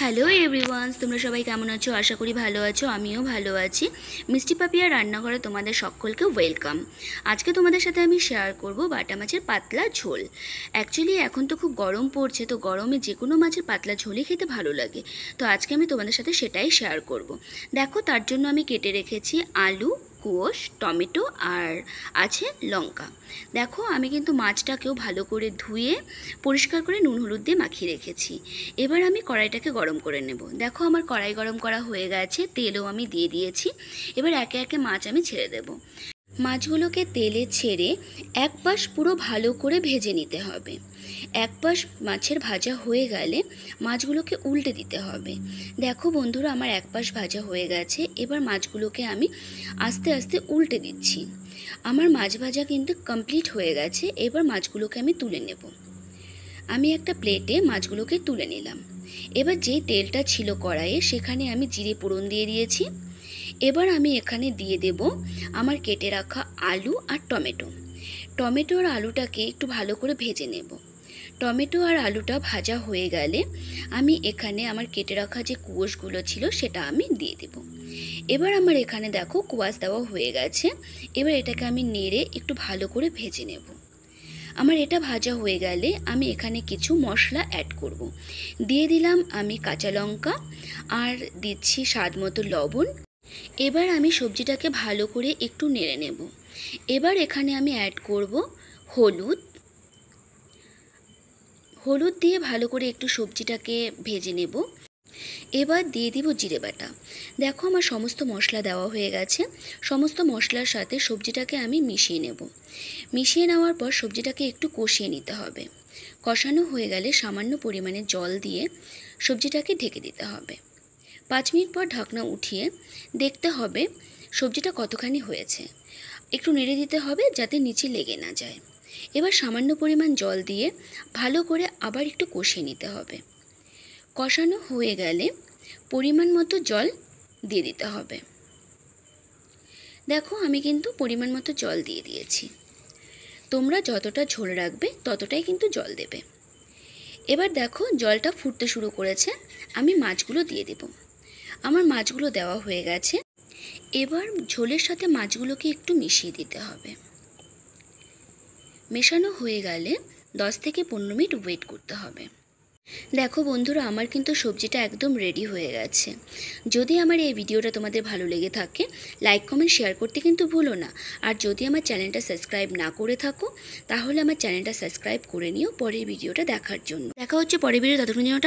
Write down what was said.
Hello everyone, তোমরা সবাই কেমন আছো? আশা করি ভালো আছো। আমিও ভালো আছি। মিষ্টি পাপিয়া রান্নাঘরে তোমাদের সকলকে ওয়েলকাম। আজকে তোমাদের সাথে আমি শেয়ার করব বাটা মাছের পাতলা ঝোল। অ্যাকচুয়ালি এখন তো খুব গরম পড়ছে, তো গরমে যে কোনো মাছের পাতলা ঝোলই খেতে ভালো লাগে। তো আজকে আমি তোমাদের সাথে সেটাই শেয়ার করব। দেখো, তার জন্য আমি কেটে রেখেছি আলু, কোষ, টমেটো আর আছে লঙ্কা। দেখো, আমি কিন্তু মাছটাকেও ভালো করে ধুয়ে পরিষ্কার করে নুন হলুদ দিয়ে মাখিয়ে রেখেছি। এবার আমি কড়াইটাকে গরম করে নেব। দেখো, আমার কড়াই গরম করা হয়ে গেছে, তেলও আমি দিয়ে দিয়েছি। এবার একে একে মাছ আমি ছেড়ে দেব। মাছগুলোকে তেলে ছেড়ে এক পাশ পুরো ভালো করে ভেজে নিতে হবে। এক পাশ মাছের ভাজা হয়ে গেলে মাছগুলোকে উল্টে দিতে হবে। দেখো বন্ধুরা, আমার এক পাশ ভাজা হয়ে গেছে। এবার মাছগুলোকে আমি আস্তে আস্তে উল্টে দিচ্ছি। আমার মাছ ভাজা কিন্তু কমপ্লিট হয়ে গেছে। এবার মাছগুলোকে আমি তুলে নেব। আমি একটা প্লেটে মাছগুলোকে তুলে নিলাম। এবার যেই তেলটা ছিল কড়াইয়ে, সেখানে আমি জিরে ফোড়ন দিয়ে দিয়েছি। এবার আমি এখানে দিয়ে দেব আমার কেটে রাখা আলু আর টমেটো। টমেটো আর আলুটাকে একটু ভালো করে ভেজে নেব। টমেটো আর আলুটা ভাজা হয়ে গেলে আমি এখানে আমার কেটে রাখা যে কোষগুলো ছিল সেটা আমি দিয়ে দেব। এবার আমার এখানে দেখো কোয়াশ দেওয়া হয়ে গেছে। এবার এটাকে আমি নেড়ে একটু ভালো করে ভেজে নেব। আমার এটা ভাজা হয়ে গেলে আমি এখানে কিছু মশলা অ্যাড করব। দিয়ে দিলাম আমি কাঁচা লঙ্কা আর দিচ্ছি স্বাদ মতো লবণ। এবার আমি সবজিটাকে ভালো করে একটু নেড়ে নেব। এবার এখানে আমি অ্যাড করব হলুদ। হলুদ দিয়ে ভালো করে একটু সবজিটাকে ভেজে নেব। এবার দিয়ে দিব জিরে বাটা। দেখো, আমার সমস্ত মশলা দেওয়া হয়ে গেছে। সমস্ত মশলার সাথে সবজিটাকে আমি মিশিয়ে নেব। মিশিয়ে নেওয়ার পর সবজিটাকে একটু কষিয়ে নিতে হবে। কষানো হয়ে গেলে সামান্য পরিমাণে জল দিয়ে সবজিটাকে ঢেকে দিতে হবে। 5 মিনিট পর ঢাকনা উঠিয়ে দেখতে হবে সবজিটা কতখানি হয়েছে। একটু নেড়ে দিতে হবে যাতে নিচে লেগে না যায়। এবার সামান্য পরিমাণ জল দিয়ে ভালো করে আবার একটু কষিয়ে নিতে হবে। কষানো হয়ে গেলে পরিমাণ মতো জল দিয়ে দিতে হবে। দেখো, আমি কিন্তু পরিমাণ মতো জল দিয়ে দিয়েছি। তোমরা যতটা ঝোল রাখবে ততটাই কিন্তু জল দেবে। এবার দেখো, জলটা ফুটতে শুরু করেছে। আমি মাছগুলো দিয়ে দেব। আমার মাছগুলো দেওয়া হয়ে গেছে। এবার ঝোলের সাথে মাছগুলোকে একটু মিশিয়ে দিতে হবে। মেশানো হয়ে গেলে 10 থেকে 15 মিনিট ওয়েট করতে হবে। দেখো বন্ধুরা, আমার কিন্তু সবজিটা একদম রেডি হয়ে গেছে। যদি আমার এই ভিডিওটা তোমাদের ভালো লেগে থাকে, লাইক কমেন্ট শেয়ার করতে কিন্তু ভুলো না। আর যদি আমার চ্যানেলটা সাবস্ক্রাইব না করে থাকো, তাহলে আমার চ্যানেলটা সাবস্ক্রাইব করে নিও পরের ভিডিওটা দেখার জন্য। দেখা হচ্ছে পরের ভিডিও, ততক্ষণ জন্য